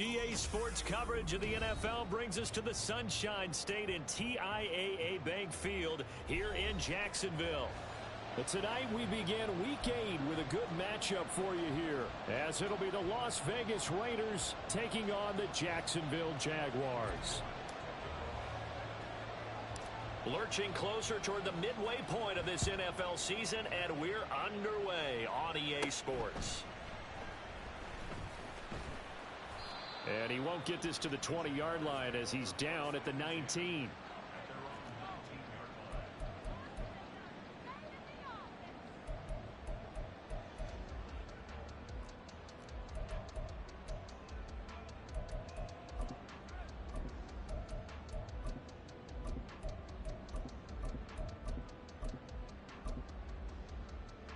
EA Sports coverage of the NFL brings us to the Sunshine State in TIAA Bank Field here in Jacksonville. But tonight we begin Week 8 with a good matchup for you here, as it'll be the Las Vegas Raiders taking on the Jacksonville Jaguars. Lurching closer toward the midway point of this NFL season, and we're underway on EA Sports. And he won't get this to the 20-yard line as he's down at the 19.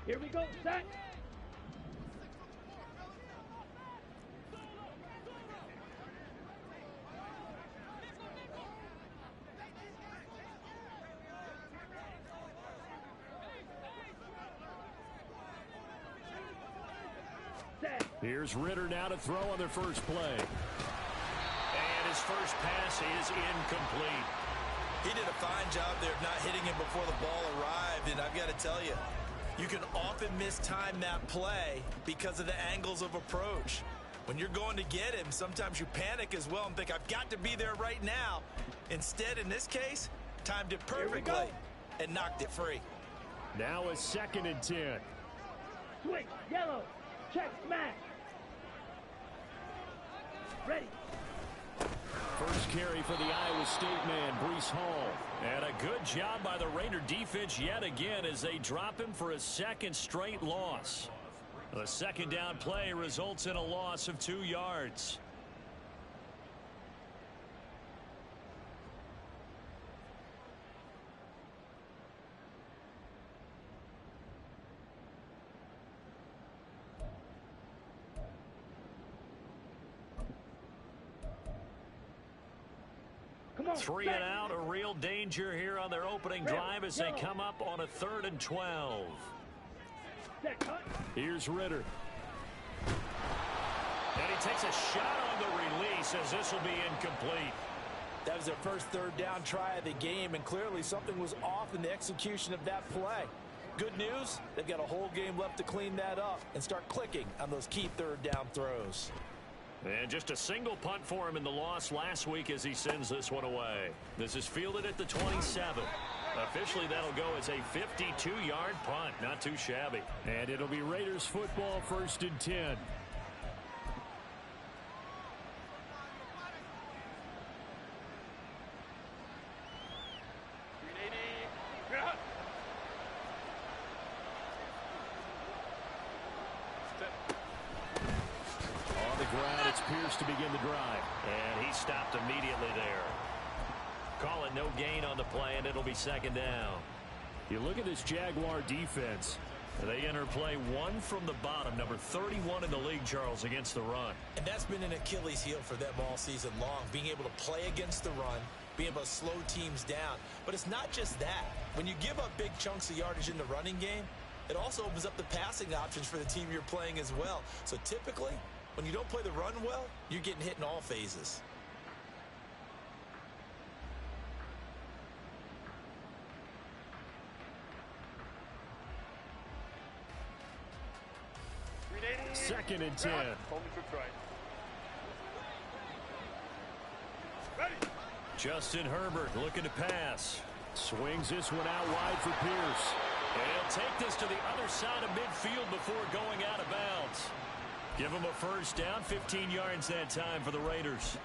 Here we go, set. Here's Ritter now to throw on their first play. And his first pass is incomplete. He did a fine job there of not hitting him before the ball arrived, and I've got to tell you, you can often mistime that play because of the angles of approach. When you're going to get him, sometimes you panic as well and think, I've got to be there right now. Instead, in this case, timed it perfectly and knocked it free. Now a 2nd and 10. Switch, yellow, check, smash. Ready. First carry for the Iowa State man, Breece Hall. And a good job by the Raider defense yet again as they drop him for a second straight loss. The second down play results in a loss of 2 yards. Three and out, a real danger here on their opening drive as they come up on a 3rd and 12. Here's Ritter. And he takes a shot on the release as this will be incomplete. That was their first 3rd down try of the game, and clearly something was off in the execution of that play. Good news, they've got a whole game left to clean that up and start clicking on those key 3rd down throws. And just a single punt for him in the loss last week as he sends this one away. This is fielded at the 27. Officially, that'll go as a 52-yard punt. Not too shabby. And it'll be Raiders football, 1st and 10. Pierce to begin the drive. And he stopped immediately there. Call it no gain on the play, and it'll be 2nd down. You look at this Jaguar defense. They enter play 1 from the bottom, number 31 in the league, Charles, against the run. And that's been an Achilles heel for them all season long, being able to play against the run, being able to slow teams down. But it's not just that. When you give up big chunks of yardage in the running game, it also opens up the passing options for the team you're playing as well. So typically, when you don't play the run well, you're getting hit in all phases. Second and 10. Justin Herbert looking to pass. Swings this one out wide for Pierce. And he'll take this to the other side of midfield before going out of bounds. Give him a first down, 15 yards that time for the Raiders.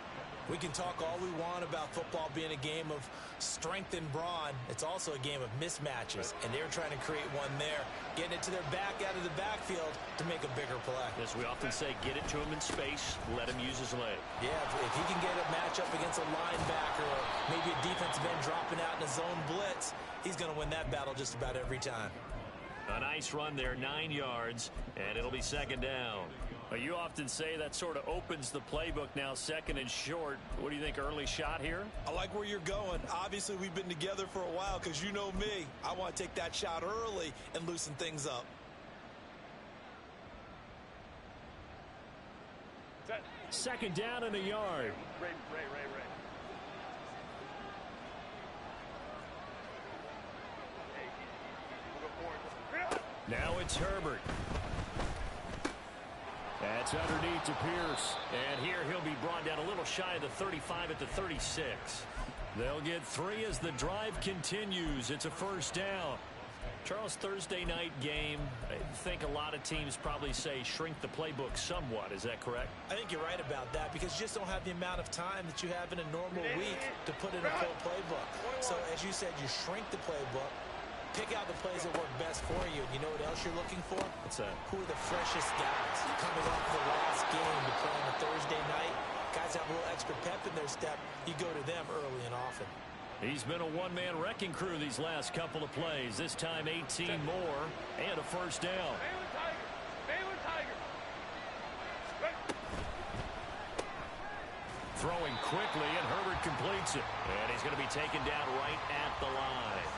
We can talk all we want about football being a game of strength and brawn. It's also a game of mismatches, and they're trying to create one there, getting it to their back out of the backfield to make a bigger play. As we often say, get it to him in space, let him use his leg. Yeah, if he can get a matchup against a linebacker or maybe a defensive end dropping out in a zone blitz, he's going to win that battle just about every time. A nice run there, 9 yards, and it'll be 2nd down. You often say that sort of opens the playbook now, 2nd and short. What do you think, early shot here? I like where you're going. Obviously, we've been together for a while because you know me. I want to take that shot early and loosen things up. Second down and a yard. Now it's Herbert. That's underneath to Pierce. And here he'll be brought down a little shy of the 35 at the 36. They'll get 3 as the drive continues. It's a first down. Charles, Thursday night game, I think a lot of teams probably say shrink the playbook somewhat. Is that correct? I think you're right about that because you just don't have the amount of time that you have in a normal week to put in a full playbook. So as you said, you shrink the playbook, pick out the plays that work best for you. You know what else you're looking for? What's that? Who are the freshest guys coming off the last game to play on a Thursday night? Guys have a little extra pep in their step. You go to them early and often. He's been a one-man wrecking crew these last couple of plays. This time 18 more and a first down. Throwing quickly, and Herbert completes it. And he's going to be taken down right at the line.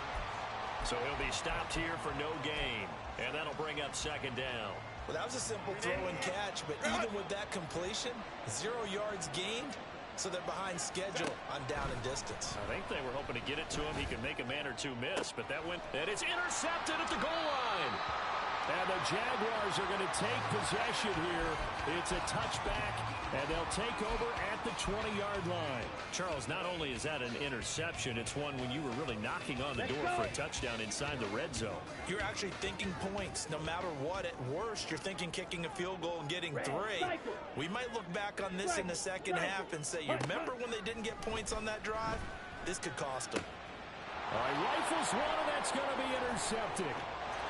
So he'll be stopped here for no gain. And that'll bring up second down. Well, that was a simple throw and catch, but even with that completion, 0 yards gained. So they're behind schedule on down and distance. I think they were hoping to get it to him. He could make a man or two miss, but that went, and it's intercepted at the goal line. And the Jaguars are going to take possession here. It's a touchback, and they'll take over at the 20-yard line. Charles, not only is that an interception, it's one when you were really knocking on the door for a touchdown inside the red zone. You're actually thinking points. No matter what, at worst, you're thinking kicking a field goal and getting 3. We might look back on this in the second half and say, you remember when they didn't get points on that drive? This could cost them. All right, rifles one, and that's going to be intercepted.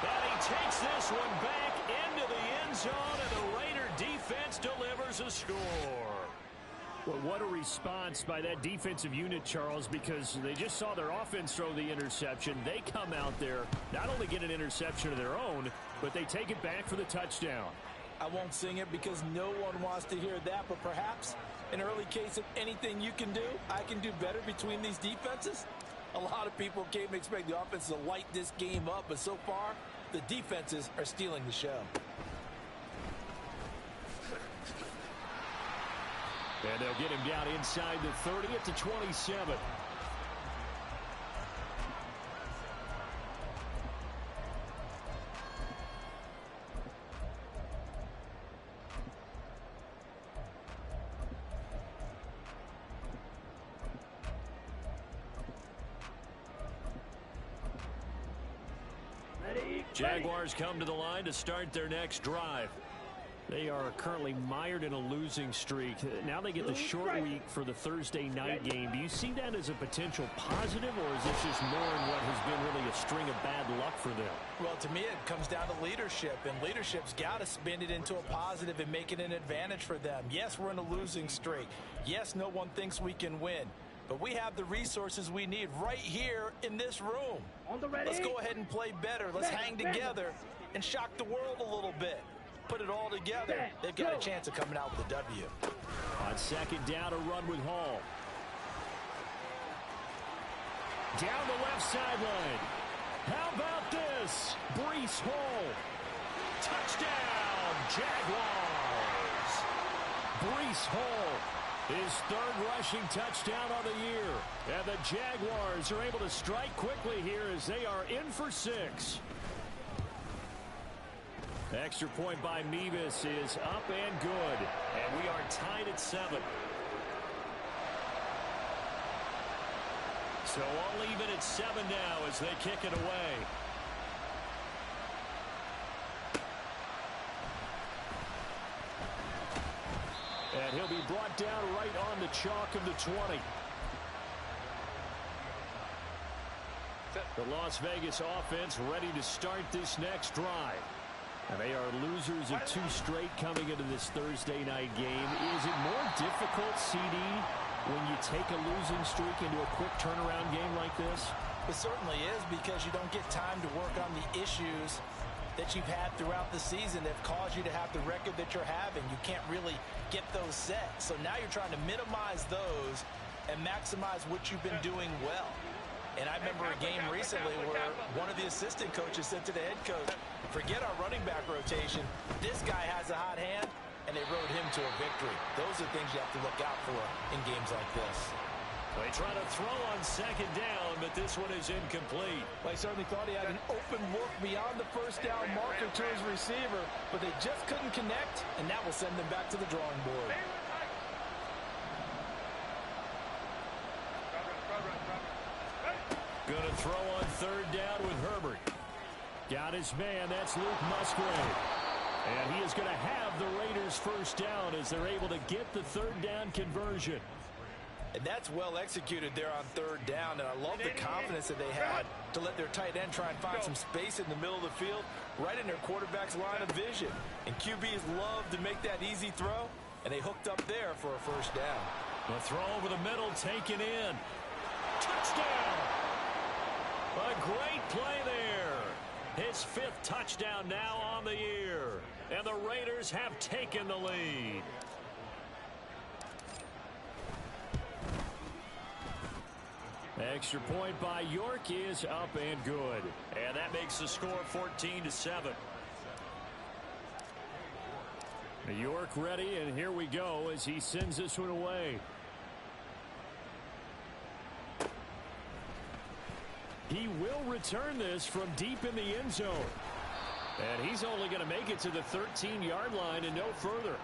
And he takes this one back into the end zone, and the Raider defense delivers a score. Well, what a response by that defensive unit, Charles, because they just saw their offense throw the interception. They come out there, not only get an interception of their own, but they take it back for the touchdown. I won't sing it because no one wants to hear that, but perhaps an early case of anything you can do, I can do better between these defenses. A lot of people came to expect the offense to light this game up, but so far, the defenses are stealing the show. And they'll get him down inside the 30 at the 27. Jaguars come to the line to start their next drive. They are currently mired in a losing streak. Now they get the short week for the Thursday night game. Do you see that as a potential positive, or is this just more in what has been really a string of bad luck for them? Well, to me, it comes down to leadership, and leadership's got to spin it into a positive and make it an advantage for them. Yes, we're in a losing streak. Yes, no one thinks we can win. But we have the resources we need right here in this room. Let's go ahead and play better. Let's hang together and shock the world a little bit. Put it all together. They've got a chance of coming out with a W. On second down, a run with Hall. Down the left sideline. How about this? Breece Hall. Touchdown, Jaguars. Breece Hall. His third rushing touchdown on the year. And the Jaguars are able to strike quickly here as they are in for 6. Extra point by Mevis is up and good. And we are tied at 7. So all even at 7 now as they kick it away. And he'll be brought down right on the chalk of the 20. The Las Vegas offense ready to start this next drive. And they are losers of 2 straight coming into this Thursday night game. Is it more difficult, CD, when you take a losing streak into a quick turnaround game like this? It certainly is, because you don't get time to work on the issues that you've had throughout the season that have caused you to have the record that you're having. You can't really get those set. So now you're trying to minimize those and maximize what you've been doing well. And I remember a game recently where one of the assistant coaches said to the head coach, forget our running back rotation. This guy has a hot hand, and they rode him to a victory. those are things you have to look out for in games like this. They try to throw on second down, but this one is incomplete. Well, he certainly thought he had an open look beyond the first down marker to his receiver, but they just couldn't connect, and that will send them back to the drawing board. Going to throw on third down with Herbert. Got his man. That's Luke Musgrave. And he is going to have the Raiders first down as they're able to get the third down conversion. And that's well executed there on third down, and I love the confidence that they had to let their tight end try and find some space in the middle of the field, right in their quarterback's line of vision. And QBs love to make that easy throw, and they hooked up there for a first down. The throw over the middle taken in. Touchdown! A great play there. His fifth touchdown now on the year. And the Raiders have taken the lead. Extra point by York is up and good. And that makes the score 14-7. York ready, and here we go as he sends this one away. He will return this from deep in the end zone. And he's only going to make it to the 13-yard line and no further.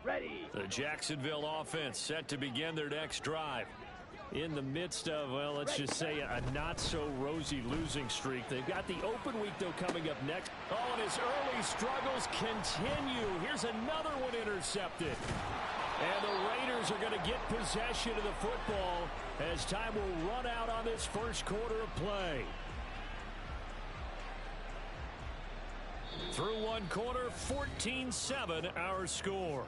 Ready. The Jacksonville offense set to begin their next drive. In the midst of, well, let's just say a not-so-rosy losing streak. They've got the open week, though, coming up next. Oh, and his early struggles continue. Here's another one intercepted. And the Raiders are going to get possession of the football as time will run out on this first quarter of play. Through one quarter, 14-7 our score.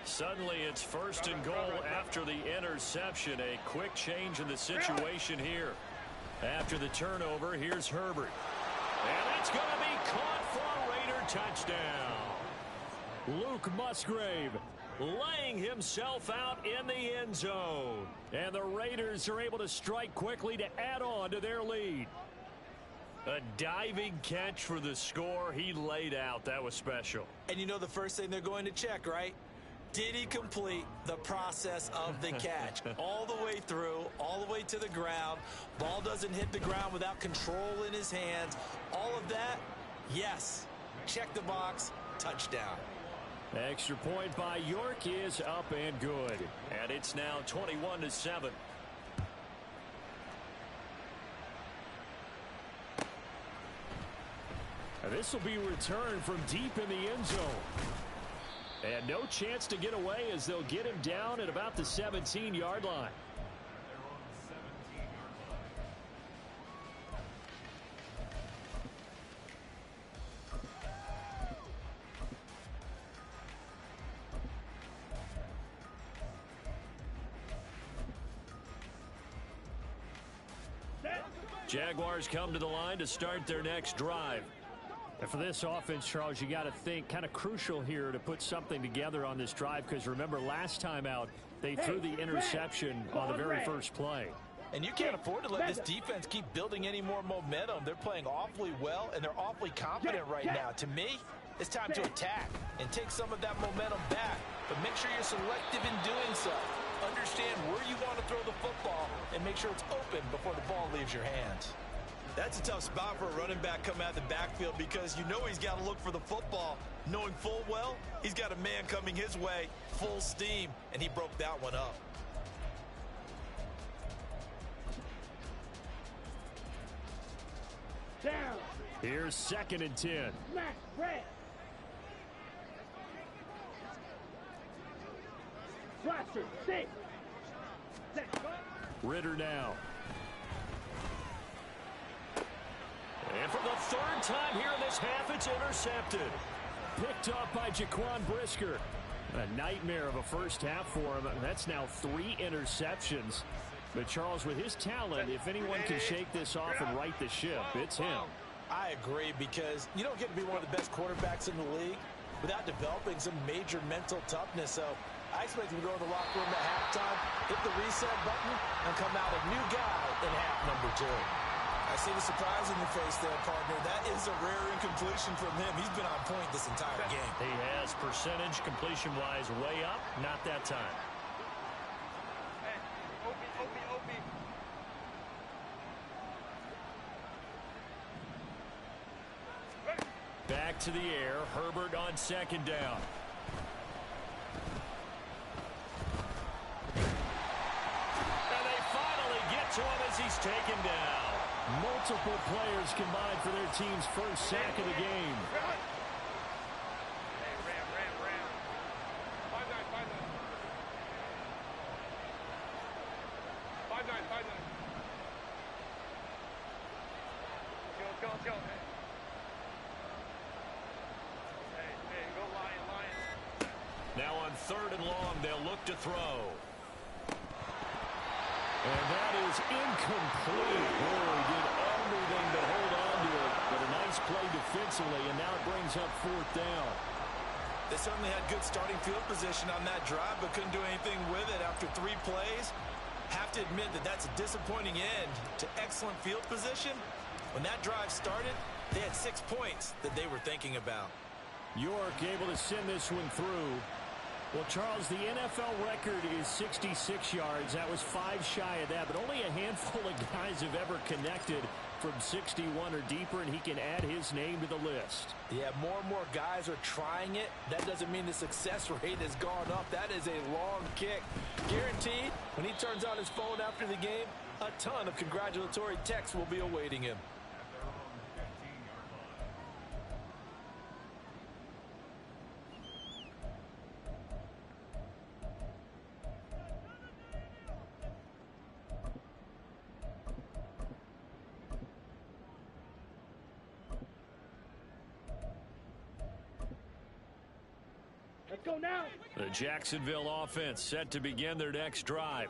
Suddenly it's first and goal after the interception. A quick change in the situation here. After the turnover, here's Herbert. And it's going to be caught for a Raider touchdown. Luke Musgrave laying himself out in the end zone. And the Raiders are able to strike quickly to add on to their lead. A diving catch for the score. He laid out. That was special. And you know the first thing they're going to check, right? Did he complete the process of the catch? All the way through, all the way to the ground. Ball doesn't hit the ground without control in his hands. All of that, yes. Check the box, touchdown. Extra point by York is up and good. And it's now 21-7. This will be returned from deep in the end zone. And no chance to get away as they'll get him down at about the 17-yard line. Jaguars come to the line to start their next drive. And for this offense, Charles, you got to think kind of crucial here to put something together on this drive, because remember last time out they threw the interception on the very first play. And you can't afford to let this defense keep building any more momentum. They're playing awfully well, and they're awfully confident right now. To me, it's time to attack and take some of that momentum back. But make sure you're selective in doing so. Understand where you want to throw the football and make sure it's open before the ball leaves your hands. That's a tough spot for a running back coming out of the backfield, because you know he's got to look for the football, knowing full well he's got a man coming his way, full steam, and he broke that one up. Down. Here's 2nd and 10. Smack. Press. Blaster. 6. Ritter now. And for the third time here in this half, it's intercepted. Picked up by Jaquan Brisker. A nightmare of a first half for him. That's now 3 interceptions. But Charles, with his talent, if anyone can shake this off and right the ship, it's him. I agree, because you don't get to be one of the best quarterbacks in the league without developing some major mental toughness. So I expect him to go to the locker room at halftime, hit the reset button, and come out a new guy in half number 2. I see the surprise in your face there, partner. That is a rare incompletion from him. He's been on point this entire game. He has percentage completion-wise way up, not that time. Back to the air. Herbert on second down. And they finally get to him as he's taken down. Multiple players combined for their team's first sack of the game. Now on 3rd and long, they'll look to throw. And that is incomplete. Oh, he did everything to hold on to it. But a nice play defensively, and now it brings up 4th down. They certainly had good starting field position on that drive, but couldn't do anything with it after 3 plays. Have to admit that that's a disappointing end to excellent field position. When that drive started, they had 6 points that they were thinking about. York able to send this one through. Well, Charles, the NFL record is 66 yards. That was 5 shy of that, but only a handful of guys have ever connected from 61 or deeper, and he can add his name to the list. Yeah, more and more guys are trying it. That doesn't mean the success rate has gone up. That is a long kick. Guaranteed, when he turns on his phone after the game, a ton of congratulatory texts will be awaiting him. Let's go now. The Jacksonville offense set to begin their next drive.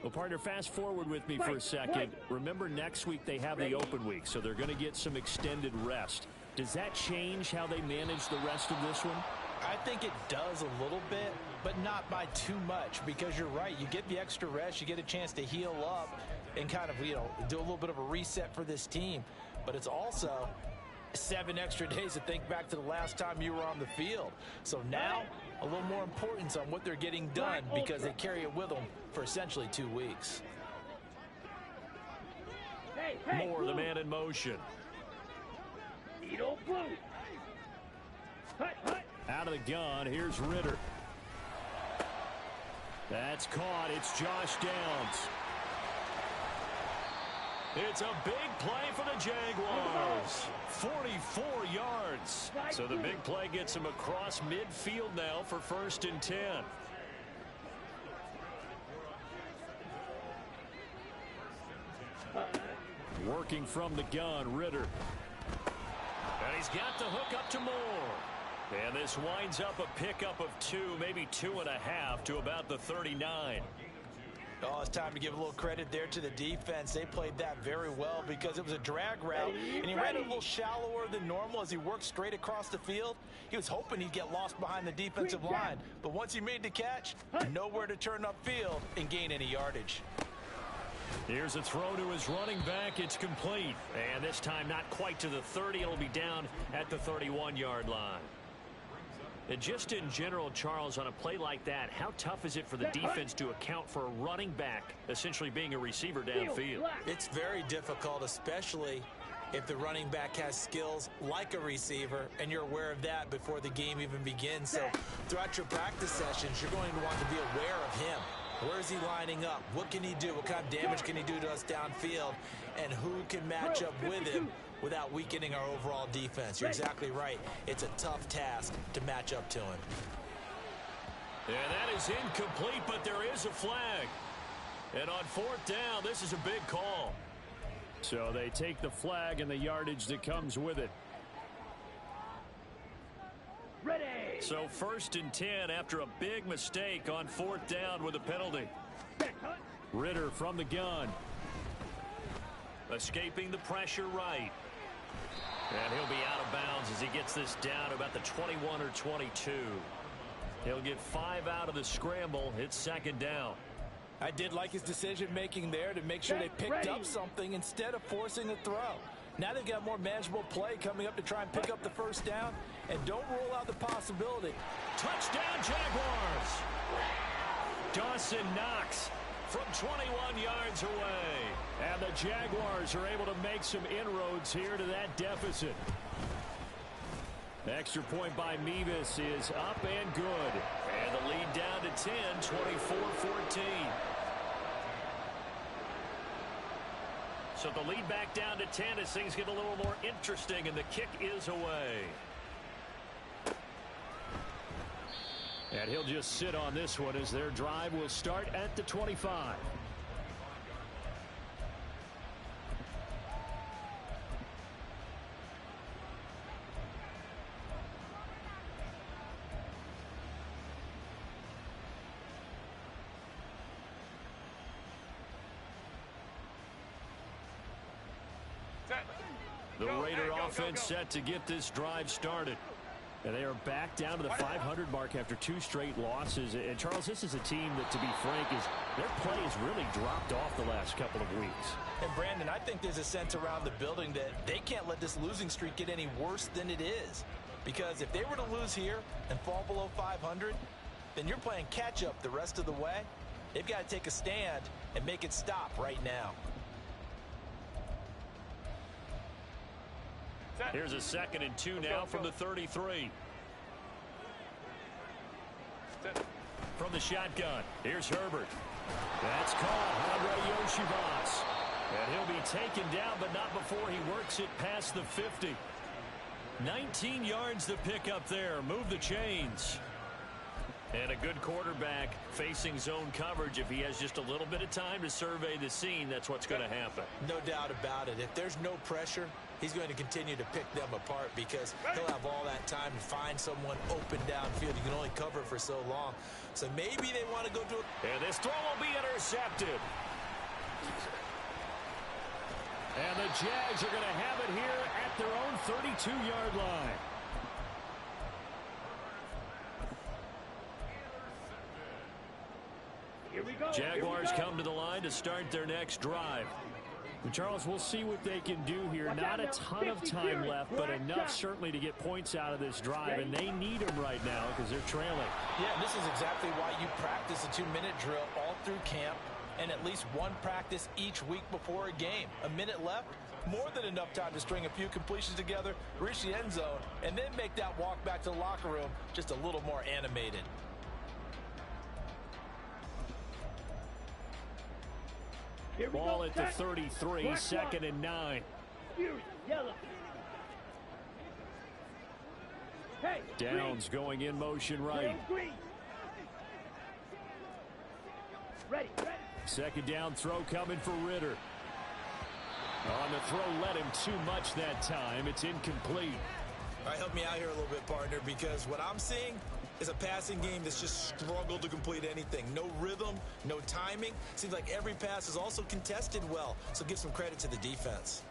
Well, partner, fast forward with me for a second. Remember, next week they have the open week, so they're going to get some extended rest. Does that change how they manage the rest of this one? I think it does a little bit, but not by too much, because you're right. You get the extra rest, you get a chance to heal up and kind of, do a little bit of a reset for this team. But it's also 7 extra days to think back to the last time you were on the field. So now, a little more importance on what they're getting done, because they carry it with them for essentially 2 weeks. More the man in motion. Out of the gun, here's Ritter. That's caught. It's Josh Downs. It's a big play for the Jaguars. 44 yards. So the big play gets him across midfield now for 1st and 10. Working from the gun, Ritter. And he's got the hook up to Moore. And this winds up a pickup of 2, maybe 2.5 to about the 39. Oh, it's time to give a little credit there to the defense. They played that very well, because it was a drag route, and he ran a little shallower than normal as he worked straight across the field. He was hoping he'd get lost behind the defensive line, but once he made the catch, nowhere to turn upfield and gain any yardage. Here's a throw to his running back. It's complete. And this time not quite to the 30. It'll be down at the 31-yard line. And just in general, Charles, on a play like that, how tough is it for the defense to account for a running back essentially being a receiver downfield? It's very difficult, especially if the running back has skills like a receiver, and you're aware of that before the game even begins. So throughout your practice sessions, you're going to want to be aware of him. Where is he lining up? What can he do? What kind of damage can he do to us downfield? And who can match up with him without weakening our overall defense? You're exactly right. It's a tough task to match up to him. And that is incomplete, but there is a flag. And on 4th down, this is a big call. So they take the flag and the yardage that comes with it. Ready. So 1st and 10 after a big mistake on 4th down with a penalty. Ritter from the gun. Escaping the pressure right. And he'll be out of bounds as he gets this down about the 21 or 22. He'll get 5 out of the scramble. It's second down. I did like his decision-making there to make sure they picked up something instead of forcing a throw. Now they've got more manageable play coming up to try and pick up the first down. And don't rule out the possibility. Touchdown, Jaguars! Dawson Knox from 21 yards away. And the Jaguars are able to make some inroads here to that deficit. Extra point by Mevis is up and good. And the lead down to 10, 24-14. So the lead back down to 10 as things get a little more interesting, and the kick is away. And he'll just sit on this one as their drive will start at the 25. The Raider offense set to get this drive started. And they are back down to the 500 mark after 2 straight losses. And, Charles, this is a team that, to be frank, their play has really dropped off the last couple of weeks. And, Brandon, I think there's a sense around the building that they can't let this losing streak get any worse than it is. Because if they were to lose here and fall below 500, then you're playing catch-up the rest of the way. They've got to take a stand and make it stop right now. Here's a 2nd and 2 now from the 33. From the shotgun, here's Herbert. That's caught, Andre Yoshibas. And he'll be taken down, but not before he works it past the 50. 19 yards to pick up there. Move the chains. And a good quarterback facing zone coverage. If he has just a little bit of time to survey the scene, that's what's going to happen. No doubt about it. If there's no pressure, he's going to continue to pick them apart because he'll have all that time to find someone open downfield. You can only cover for so long. So maybe they want to go to it. And this throw will be intercepted. And the Jags are going to have it here at their own 32-yard line. Here we go. Jaguars come to the line to start their next drive. And Charles, we'll see what they can do here. Not a ton of time left, but enough certainly to get points out of this drive, and they need them right now because they're trailing. Yeah, and this is exactly why you practice a 2-minute drill all through camp and at least one practice each week before a game. A minute left, more than enough time to string a few completions together, reach the end zone, and then make that walk back to the locker room just a little more animated. Ball at the 33, 2nd and 9. Yellow. Hey, Downs going in motion right. green. Ready. 2nd down throw coming for Ritter. On the throw, let him too much that time. It's incomplete. All right, help me out here a little bit, partner, because what I'm seeing is a passing game that's just struggled to complete anything. No rhythm, no timing. Seems like every pass is also contested well, so give some credit to the defense.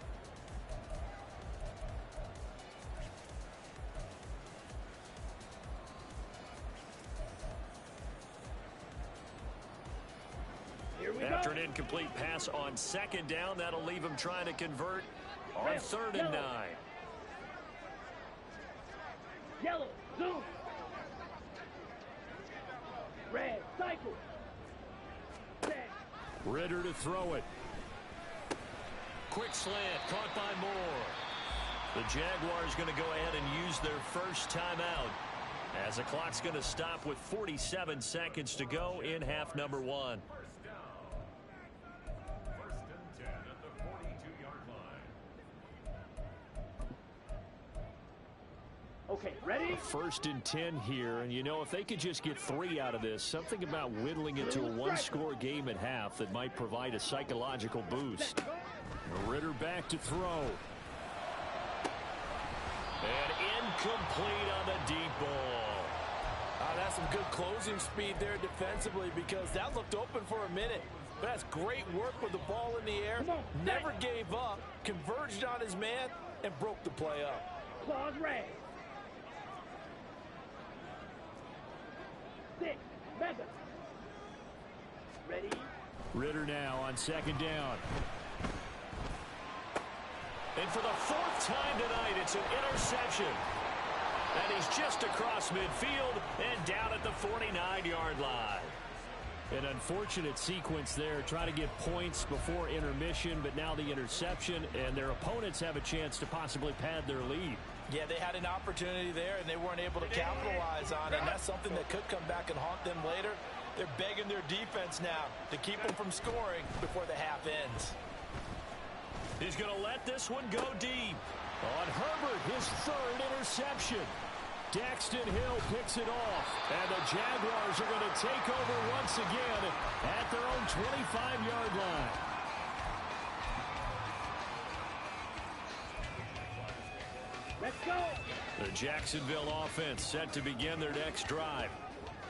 After an incomplete pass on 2nd down, that'll leave him trying to convert on 3rd and 9. Yellow, zoom. Red, cycle. Red. Ritter to throw it. Quick slant, caught by Moore. The Jaguars going to go ahead and use their first timeout as the clock's going to stop with 47 seconds to go in half number 1. Okay, ready? 1st and 10 here, and you know, if they could just get 3 out of this, something about whittling it to a 1-score game at half that might provide a psychological boost. Ritter back to throw. And incomplete on the deep ball. That's some good closing speed there defensively because that looked open for a minute. but that's great work with the ball in the air. Never gave up, converged on his man, and broke the play up. Claws red. 6, Mega. Ready? Ritter now on second down. And for the 4th time tonight, it's an interception. And he's just across midfield and down at the 49-yard line. An unfortunate sequence there, trying to get points before intermission, but now the interception, and their opponents have a chance to possibly pad their lead. Yeah, they had an opportunity there, and they weren't able to capitalize on it, and that's something that could come back and haunt them later. They're begging their defense now to keep them from scoring before the half ends. He's going to let this one go deep. On Herbert, his 3rd interception. Daxton Hill picks it off, and the Jaguars are going to take over once again at their own 25-yard line. Let's go. The Jacksonville offense set to begin their next drive.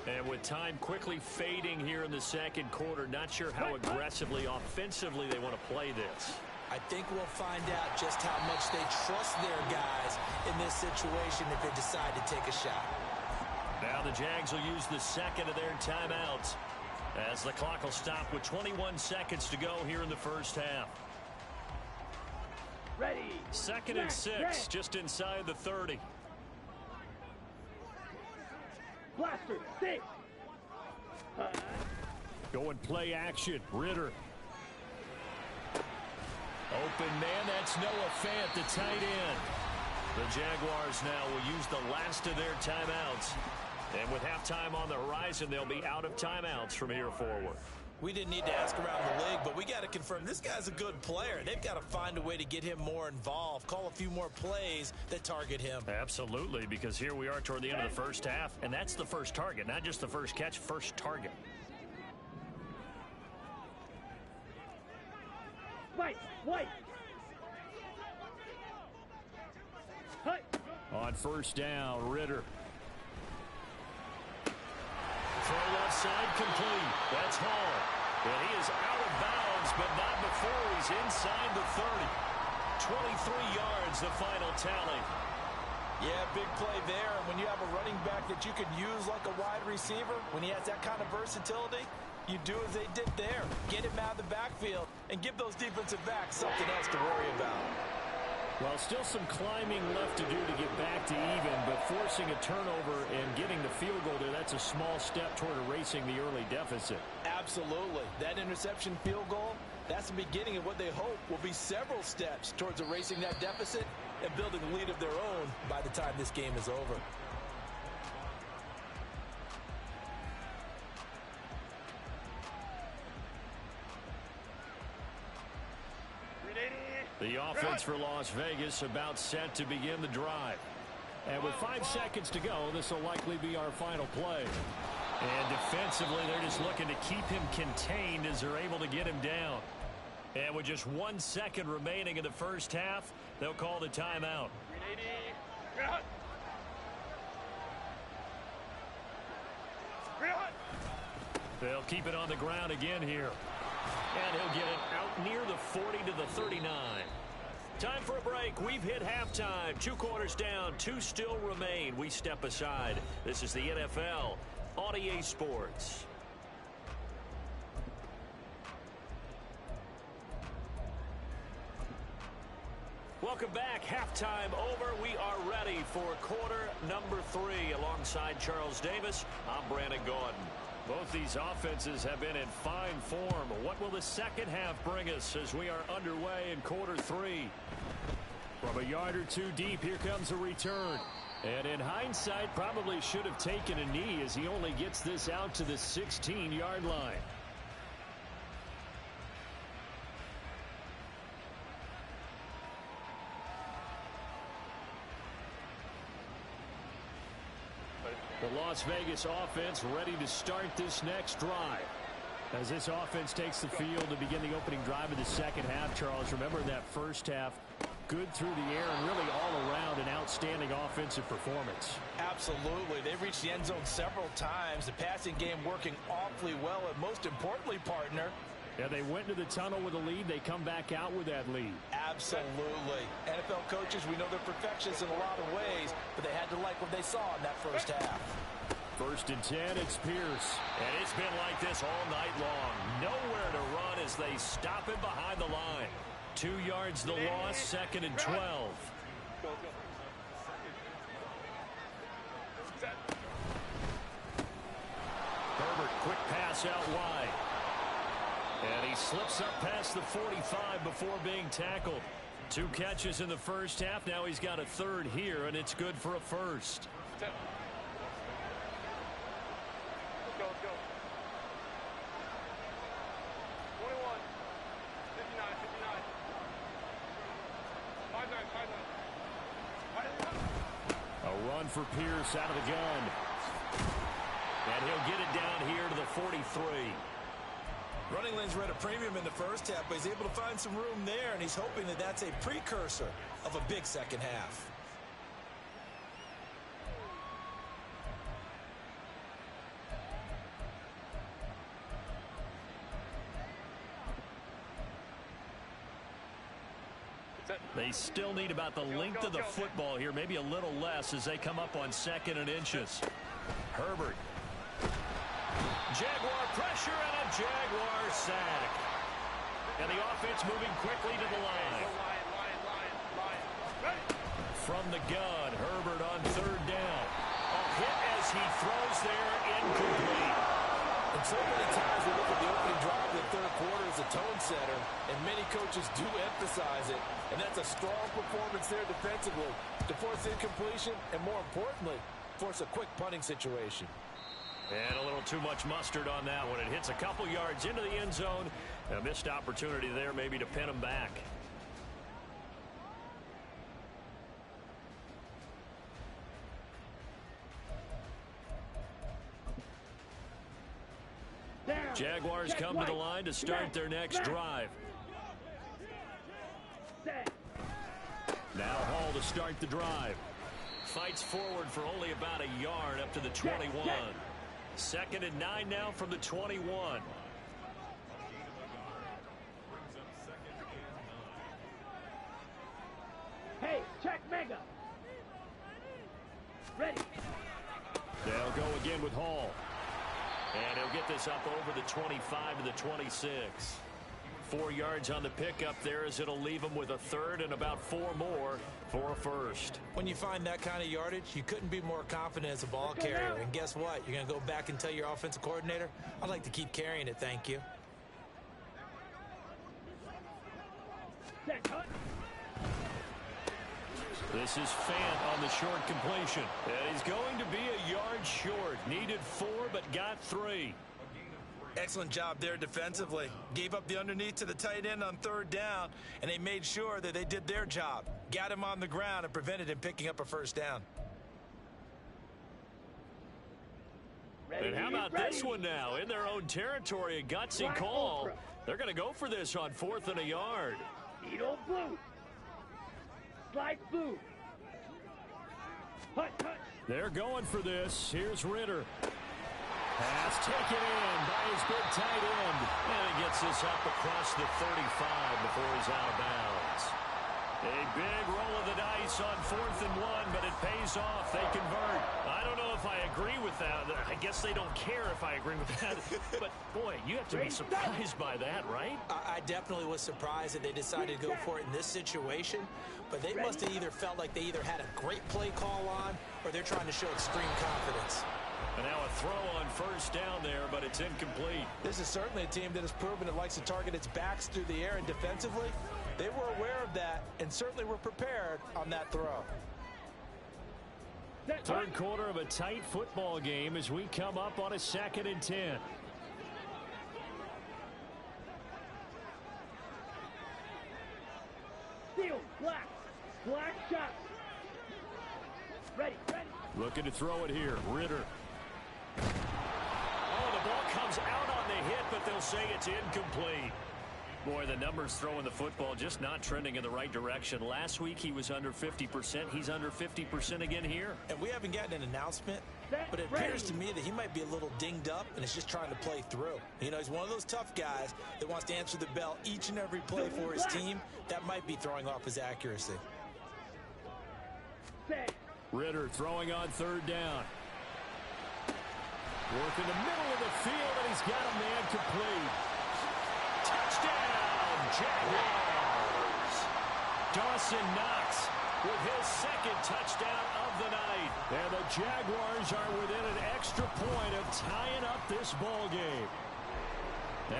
And with time quickly fading here in the second quarter, not sure how aggressively, offensively they want to play this. I think we'll find out just how much they trust their guys in this situation if they decide to take a shot. Now the Jags will use the 2nd of their timeouts as the clock will stop with 21 seconds to go here in the first half. Ready. 2nd and 6, just inside the 30. Blaster, 6. Going play action. Ritter. Open man, that's Noah Fant, the tight end. The Jaguars now will use the last of their timeouts. And with halftime on the horizon, they'll be out of timeouts from here forward. We didn't need to ask around the league, but we got to confirm this guy's a good player. They've got to find a way to get him more involved, call a few more plays that target him. Absolutely, because here we are toward the end of the first half, and that's the first target, not just the first catch, first target. White. Hut. On first down, Ritter. Throw left side complete. That's Hall. And he is out of bounds, but not before he's inside the 30. 23 yards, the final tally. Yeah, big play there. And when you have a running back that you can use like a wide receiver, when he has that kind of versatility, you do as they did there. Get him out of the backfield and give those defensive backs something else to worry about. Well, still some climbing left to do to get back to even, but forcing a turnover and getting the field goal there, that's a small step toward erasing the early deficit. Absolutely. That interception field goal, that's the beginning of what they hope will be several steps towards erasing that deficit and building a lead of their own by the time this game is over. The offense for Las Vegas about set to begin the drive. And with 5 seconds to go, this will likely be our final play. And defensively, they're just looking to keep him contained as they're able to get him down. And with just 1 second remaining in the first half, they'll call the timeout. They'll keep it on the ground again here. And he'll get it out near the 40 to the 39. Time for a break. We've hit halftime. 2 quarters down. 2 still remain. We step aside. This is the NFL on EA Sports. Welcome back. Halftime over. We are ready for quarter number 3. Alongside Charles Davis, I'm Brandon Gordon. Both these offenses have been in fine form. What will the second half bring us as we are underway in quarter 3? From a yard or 2 deep, here comes a return. And in hindsight, probably should have taken a knee as he only gets this out to the 16-yard line. The Las Vegas offense ready to start this next drive. As this offense takes the field to begin the opening drive of the second half, Charles, remember that first half, good through the air and really all around an outstanding offensive performance. Absolutely. They reached the end zone several times. The passing game working awfully well. And most importantly, partner, And they went into the tunnel with a lead. They come back out with that lead. Absolutely. NFL coaches, we know they're perfectionists in a lot of ways, but they had to like what they saw in that first half. 1st and 10, it's Pierce. And it's been like this all night long. Nowhere to run as they stop him behind the line. 2 yards the loss, 2nd and 12. Go. Set. Herbert, quick pass out wide. And he slips up past the 45 before being tackled. 2 catches in the first half. Now he's got a 3rd here, and it's good for a 1st. Set. Go. 21. 59. 59. 5-9. A run for Pierce out of the gun. And he'll get it down here to the 43. Running lanes were at a premium in the first half, but he's able to find some room there, and he's hoping that that's a precursor of a big second half. They still need about the length of the football here, maybe a little less as they come up on 2nd and inches. Herbert. Jaguar pressure and a Jaguar sack. And the offense moving quickly to the line. From the gun, Herbert on 3rd down. A hit as he throws there, incomplete. And so many times we look at the opening drive of the 3rd quarter as a tone setter, and many coaches do emphasize it. And that's a strong performance there defensively to force incompletion and, more importantly, force a quick punting situation. And a little too much mustard on that one. It hits a couple yards into the end zone. A missed opportunity there maybe to pin him back. Jaguars come to the line to start their next drive. Now Hall to start the drive. Fights forward for only about a yard up to the 21. 2nd and 9 now from the 21. Hey, check Mega. Ready. They'll go again with Hall. And he'll get this up over the 25 to the 26. 4 yards on the pickup there as it'll leave him with a 3rd and about 4 more for a 1st. When you find that kind of yardage, you couldn't be more confident as a ball carrier. And guess what? You're going to go back and tell your offensive coordinator, I'd like to keep carrying it, thank you. This is Fant on the short completion. And he's going to be a yard short. Needed 4 but got 3. Excellent job there defensively. Gave up the underneath to the tight end on 3rd down, and they made sure that they did their job. Got him on the ground and prevented him picking up a 1st down. And how about this one now? In their own territory, a gutsy call. They're going to go for this on 4th and a yard. Needle blue. Slide blue. Hut. They're going for this. Here's Ritter. Pass taken in by his big tight end. And he gets this up across the 35 before he's out of bounds. A big roll of the dice on 4th and 1, but it pays off. They convert. I don't know if I agree with that. I guess they don't care if I agree with that. But, boy, you have to be surprised by that, right? I definitely was surprised that they decided to go for it in this situation. But they must have either felt like they either had a great play call on or they're trying to show extreme confidence. And now a throw on 1st down there, but it's incomplete. This is certainly a team that has proven it likes to target its backs through the air, and defensively, they were aware of that and certainly were prepared on that throw. 3rd quarter of a tight football game as we come up on a 2nd and 10. Steel, black shot. Ready. Looking to throw it here. Ritter. Oh, the ball comes out on the hit, but they'll say it's incomplete. Boy, the numbers throwing the football just not trending in the right direction. Last week he was under 50%. He's under 50% again here. And we haven't gotten an announcement but it appears to me that he might be a little dinged up and is just trying to play through. You know, he's one of those tough guys that wants to answer the bell each and every play for his team. That might be throwing off his accuracy. Ritter throwing on third down. Work in the middle of the field, and he's got a man complete. Touchdown, Jaguars! Dawson Knox with his second touchdown of the night. And the Jaguars are within an extra point of tying up this ball game.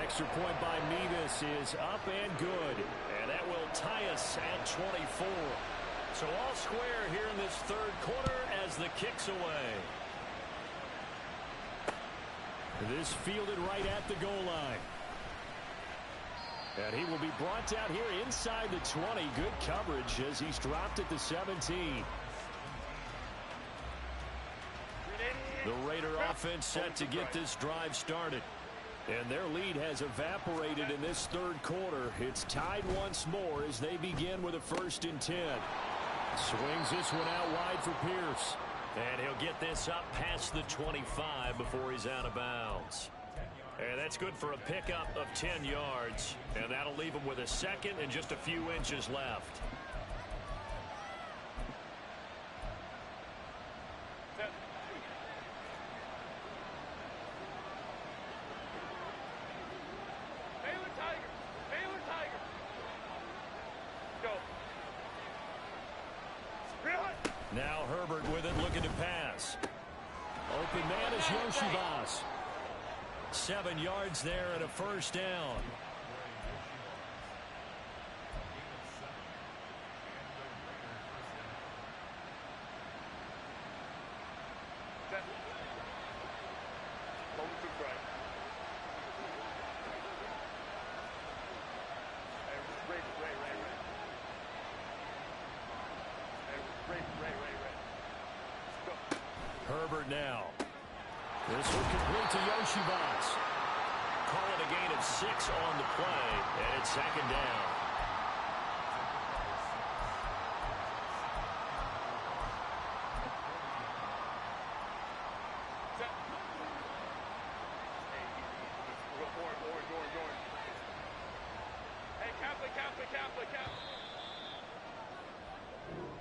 Extra point by Mevis is up and good. And that will tie us at 24. So all square here in this third quarter as the kick's away. This fielded right at the goal line. And he will be brought down here inside the 20. Good coverage as he's dropped at the 17. The Raider offense set to get this drive started. And their lead has evaporated in this third quarter. It's tied once more as they begin with a 1st and 10. Swings this one out wide for Pierce. And he'll get this up past the 25 before he's out of bounds. And that's good for a pickup of 10 yards. And that'll leave him with a second and just a few inches left. Now Herbert with it, looking to pass. Open man is Yoshivas. 7 yards there and a 1st down. Herbert now. This one complete to Yoshivas. Call it a gain of 6 on the play, and it's 2nd down.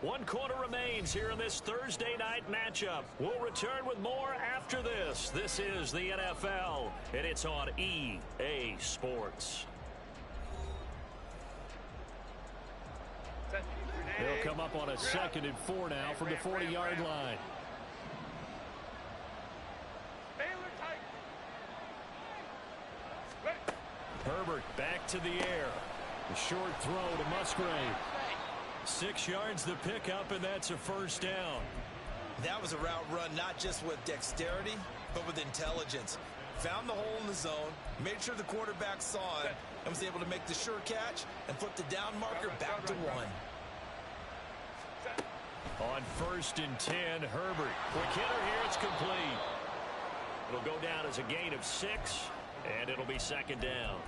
One quarter remains here in this Thursday night matchup. We'll return with more after this. This is the NFL, and it's on EA Sports. They'll come up on a 2nd and 4 now from the 40-yard line. Herbert back to the air. A short throw to Musgrave. 6 yards the pickup, and that's a 1st down. That was a route run not just with dexterity, but with intelligence. Found the hole in the zone, made sure the quarterback saw it, and was able to make the sure catch and flip the down marker back to 1. On 1st and 10, Herbert. Quick hitter here, it's complete. It'll go down as a gain of 6, and it'll be 2nd down.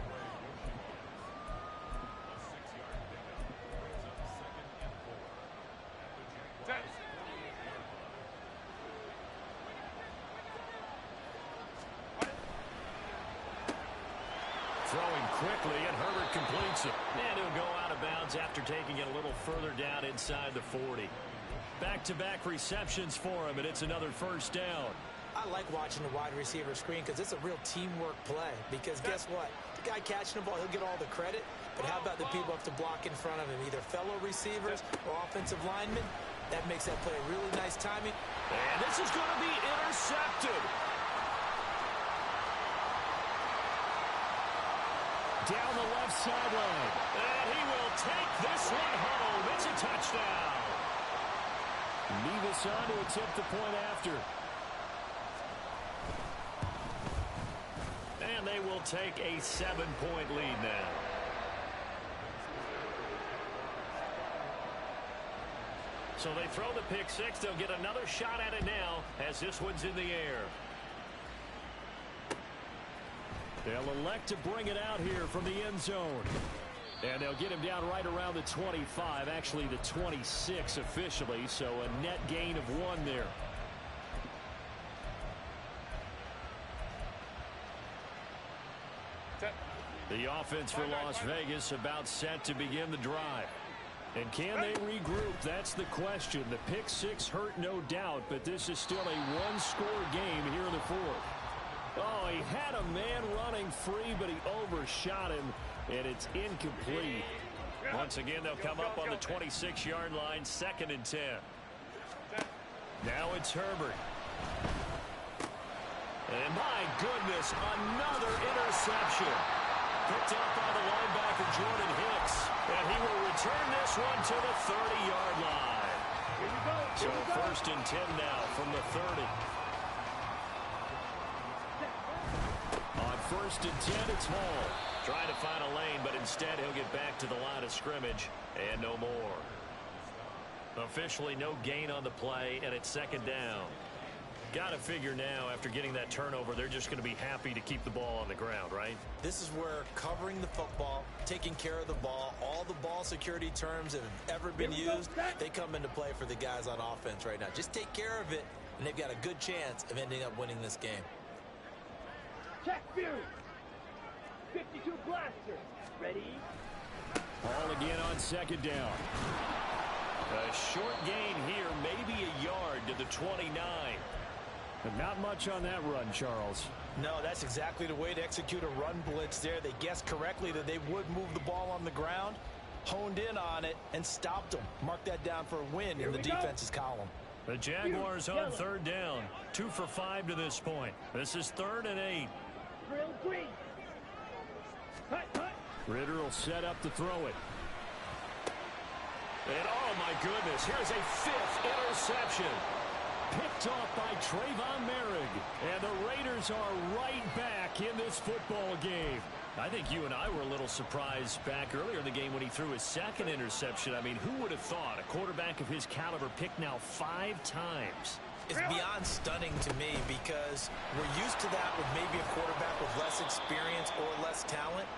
Throwing quickly, and Herbert completes it. And he'll go out of bounds after taking it a little further down inside the 40. Back-to-back receptions for him, and it's another 1st down. I like watching the wide receiver screen because it's a real teamwork play. Because guess what? The guy catching the ball, he'll get all the credit. But how about the people up to block in front of him? Either fellow receivers or offensive linemen. That makes that play really nice timing. And this is going to be intercepted. Down the left sideline. And he will take this one home. It's a touchdown. Mevis on to attempt the point after. And they will take a 7-point lead now. So they throw the pick 6. They'll get another shot at it now as this one's in the air. They'll elect to bring it out here from the end zone. And they'll get him down right around the 25, actually the 26 officially, so a net gain of 1 there. The offense for Las Vegas about set to begin the drive. And can they regroup? That's the question. The pick six hurt, no doubt, but this is still a one-score game here in the fourth. Oh, he had a man running free, but he overshot him, and it's incomplete. Once again, they'll come up on the 26-yard line, 2nd and 10. Now it's Herbert. And my goodness, another interception. Picked up by the linebacker, Jordan Hicks. And he will return this one to the 30-yard line. Here we go. So 1st and 10 now from the 30. On 1st and 10, it's Hall. Trying to find a lane, but instead he'll get back to the line of scrimmage and no more. Officially no gain on the play, and it's 2nd down. Got to figure now, after getting that turnover, they're just going to be happy to keep the ball on the ground, right? This is where covering the football, taking care of the ball, all the ball security terms that have ever been used, they come into play for the guys on offense right now. Just take care of it, and they've got a good chance of ending up winning this game. Check Fury. 52 blaster. Ready? Ball again on 2nd down. A short gain here, maybe a yard to the 29. But not much on that run, Charles. No, that's exactly the way to execute a run blitz there. They guessed correctly that they would move the ball on the ground, honed in on it, and stopped them. Mark that down for a win in the defense's column. The Jaguars on 3rd down. 2 for 5 to this point. This is 3rd and 8. Drill green. Hut, hut. Ritter will set up to throw it. And oh my goodness, here's a 5th interception. Picked off by Trayvon Merrick. And the Raiders are right back in this football game. I think you and I were a little surprised back earlier in the game when he threw his 2nd interception. I mean, who would have thought a quarterback of his caliber picked now 5 times? It's beyond stunning to me because we're used to that with maybe a quarterback with less experience or less talent.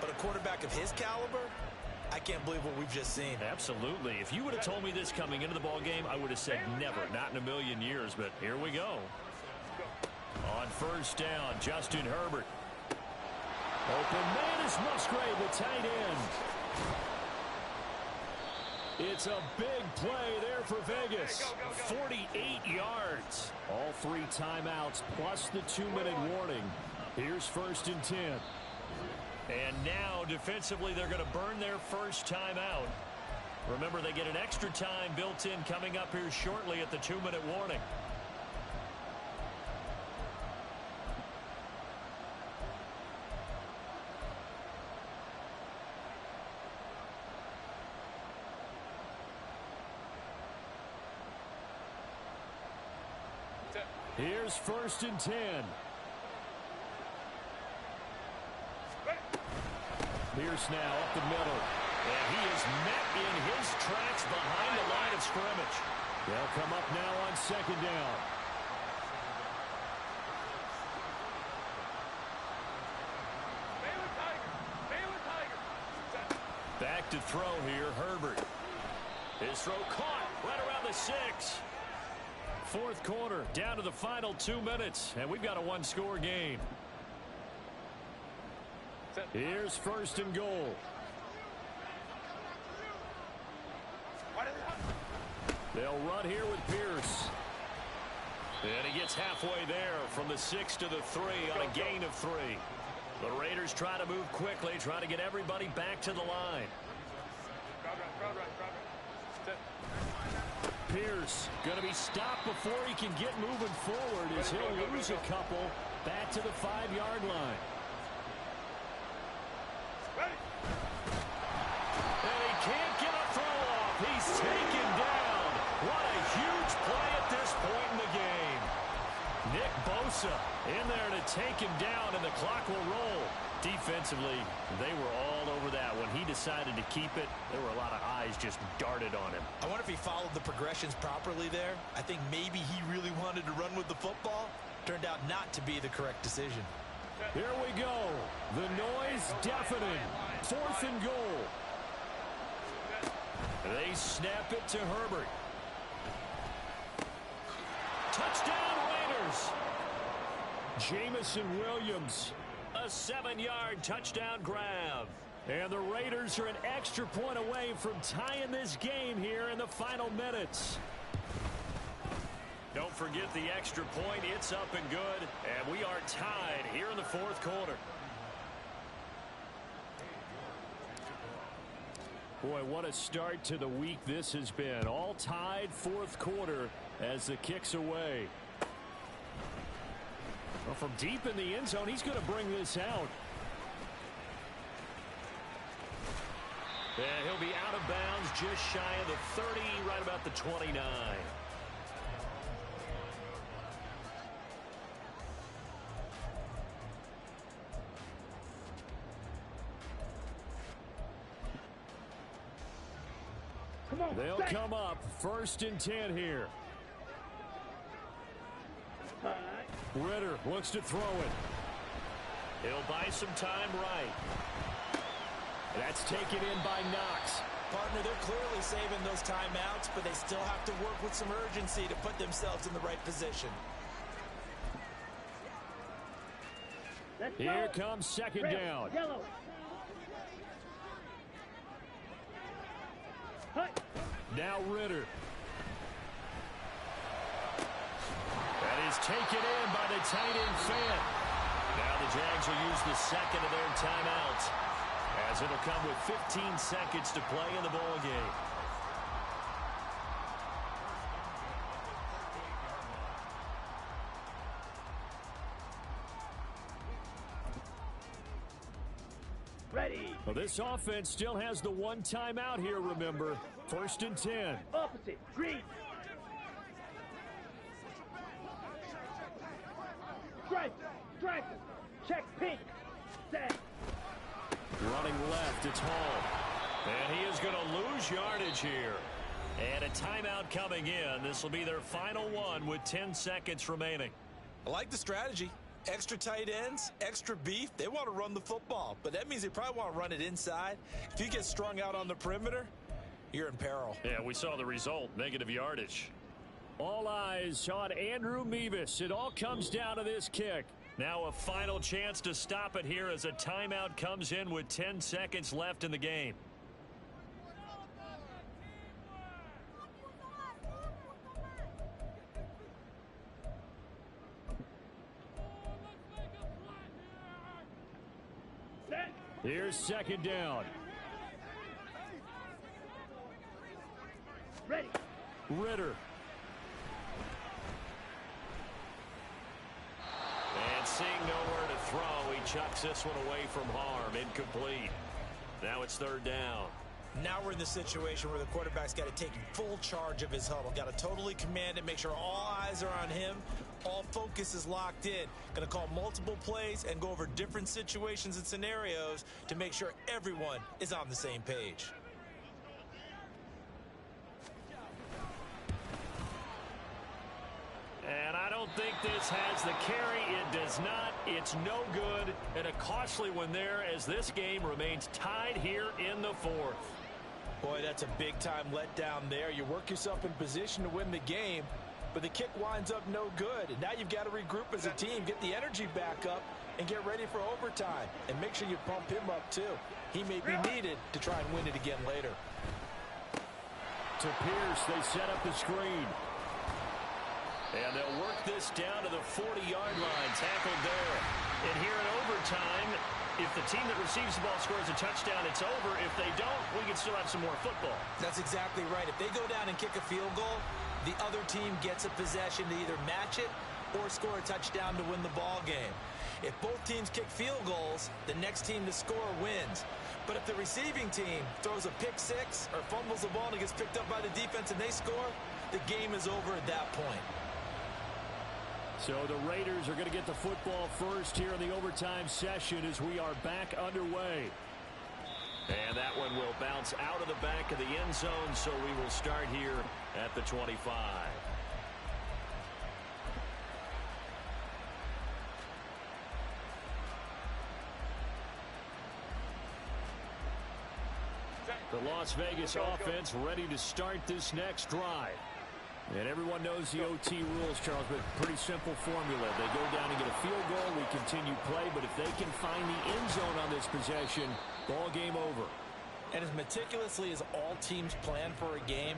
But a quarterback of his caliber, I can't believe what we've just seen. Absolutely. If you would have told me this coming into the ball game, I would have said never, not in a million years. But here we go. On 1st down, Justin Herbert. Open man is Musgrave, the tight end. It's a big play there for Vegas. 48 yards. All 3 timeouts plus the 2-minute warning. Here's 1st and 10. And now, defensively, they're going to burn their first timeout. Remember, they get an extra time built in coming up here shortly at the 2-minute warning. Here's 1st and 10. Pierce now up the middle. And he is met in his tracks behind the line of scrimmage. They'll come up now on 2nd down. Back to throw here, Herbert. His throw caught right around the 6. 4th quarter, down to the final 2 minutes, and we've got a 1-score game. Here's 1st and goal. They'll run here with Pierce. And he gets halfway there from the 6 to the 3 on a gain of 3. The Raiders try to move quickly, try to get everybody back to the line. Pierce going to be stopped before he can get moving forward as he'll lose a couple back to the 5-yard line. And he can't get a throw off. He's taken down. What a huge play at this point in the game. Nick Bosa in there to take him down, and the clock will roll. Defensively, they were all over that. When he decided to keep it, there were a lot of eyes just darted on him. I wonder if he followed the progressions properly there. I think maybe he really wanted to run with the football. Turned out not to be the correct decision. Here we go. The noise deafening. 4th and goal. They snap it to Herbert. Touchdown, Raiders. Jamison Williams, a 7-yard touchdown grab. And the Raiders are an extra point away from tying this game here in the final minutes. Don't forget the extra point. It's up and good. And we are tied here in the fourth quarter. Boy, what a start to the week this has been. All tied fourth quarter as the kick's away. Well, from deep in the end zone, he's going to bring this out. And he'll be out of bounds just shy of the 30, right about the 29. They'll come up 1st and 10 here. Ritter looks to throw it. He'll buy some time right. That's taken in by Knox. Partner, they're clearly saving those timeouts, but they still have to work with some urgency to put themselves in the right position. Here comes 2nd down. Yellow. Now Ritter. That is taken in by the tight end Fant. Now the Jags will use the second of their timeouts, as it'll come with 15 seconds to play in the ball game. Ready. Well, this offense still has the one timeout here, remember. 1st and 10. Opposite. Green. Stripe. Stripe. Check pink. Set. Running left, it's Hall. And he is going to lose yardage here. And a timeout coming in. This will be their final one with 10 seconds remaining. I like the strategy. Extra tight ends, extra beef. They want to run the football, but that means they probably want to run it inside. If you get strung out on the perimeter, you're in peril. Yeah, we saw the result, negative yardage. All eyes on Andrew Mevis. It all comes down to this kick. Now a final chance to stop it here as a timeout comes in with 10 seconds left in the game. Here's 2nd down. Ready. Ritter. And seeing nowhere to throw, he chucks this one away from harm. Incomplete. Now it's 3rd down. Now we're in the situation where the quarterback's got to take full charge of his huddle. Got to totally command it, make sure all eyes are on him. All focus is locked in. Going to call multiple plays and go over different situations and scenarios to make sure everyone is on the same page. And I don't think this has the carry. It does not. It's no good. And a costly one there as this game remains tied here in the 4th. Boy, that's a big-time letdown there. You work yourself in position to win the game, but the kick winds up no good. And now you've got to regroup as a team, get the energy back up, and get ready for overtime. And make sure you pump him up, too. He may be needed to try and win it again later. To Pierce, they set up the screen. And they'll work this down to the 40-yard line, tackled there. And here in overtime, if the team that receives the ball scores a touchdown, it's over. If they don't, we can still have some more football. That's exactly right. If they go down and kick a field goal, the other team gets a possession to either match it or score a touchdown to win the ball game. If both teams kick field goals, the next team to score wins. But if the receiving team throws a pick six or fumbles the ball and it gets picked up by the defense and they score, the game is over at that point. So the Raiders are going to get the football first here in the overtime session as we are back underway. And that one will bounce out of the back of the end zone, so we will start here at the 25. The Las Vegas offense ready to start this next drive. And everyone knows the OT rules, Charles, but pretty simple formula. They go down and get a field goal, we continue play, but if they can find the end zone on this possession, ball game over. And as meticulously as all teams plan for a game,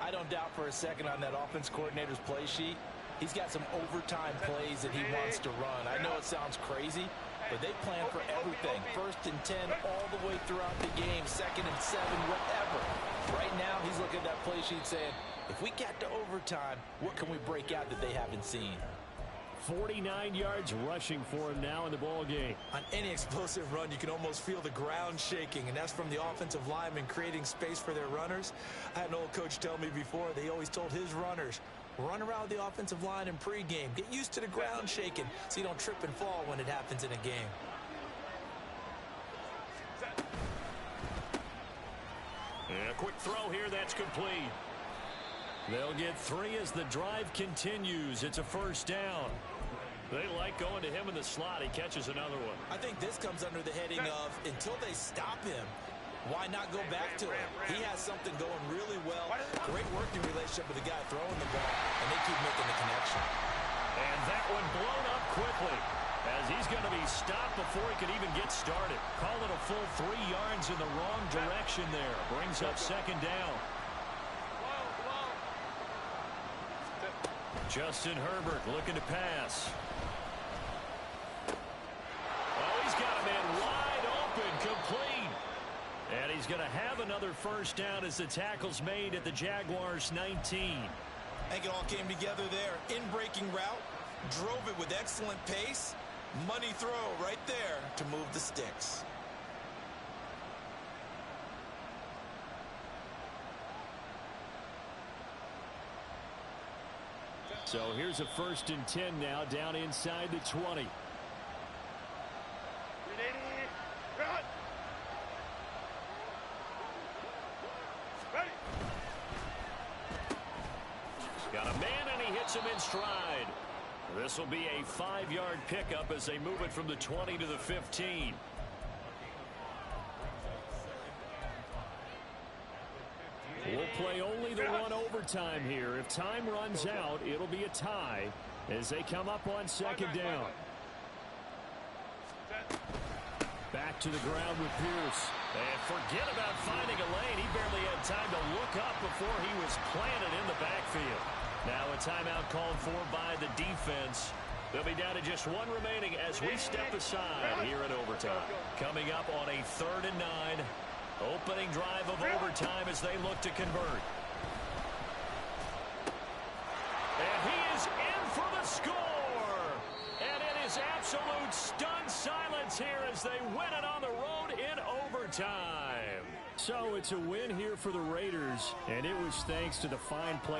I don't doubt for a second on that offense coordinator's play sheet, he's got some overtime plays that he wants to run. I know it sounds crazy, but they plan for everything. 1st and 10 all the way throughout the game, 2nd and 7, whatever. Right now, he's looking at that play sheet saying, if we get to overtime, what can we break out that they haven't seen? 49 yards rushing for him now in the ball game. On any explosive run, you can almost feel the ground shaking, and that's from the offensive linemen creating space for their runners. I had an old coach tell me before, they always told his runners, run around the offensive line in pregame. Get used to the ground shaking so you don't trip and fall when it happens in a game. And a quick throw here, that's complete. They'll get 3 as the drive continues. It's a 1st down. They like going to him in the slot. He catches another one. I think this comes under the heading of until they stop him, why not go back to him? He has something going really well. Great working relationship with the guy throwing the ball, and they keep making the connection. And that one blown up quickly as he's going to be stopped before he could even get started. Call it a full 3 yards in the wrong direction there. Brings up 2nd down. Justin Herbert looking to pass. Oh, he's got a man wide open, complete. And he's going to have another 1st down as the tackle's made at the Jaguars' 19. I think it all came together there. In-breaking route, drove it with excellent pace. Money throw right there to move the sticks. So here's a 1st and 10 now down inside the 20. Got a man and he hits him in stride. This will be a 5-yard pickup as they move it from the 20 to the 15. We'll play only the one overtime here. If time runs out, it'll be a tie as they come up on 2nd down. Back to the ground with Pierce. And forget about finding a lane. He barely had time to look up before he was planted in the backfield. Now a timeout called for by the defense. They'll be down to just 1 remaining as we step aside here in overtime. Coming up on a 3rd and 9. Opening drive of overtime as they look to convert. And he is in for the score. And it is absolute stunned silence here as they win it on the road in overtime. So it's a win here for the Raiders, and it was thanks to the fine play of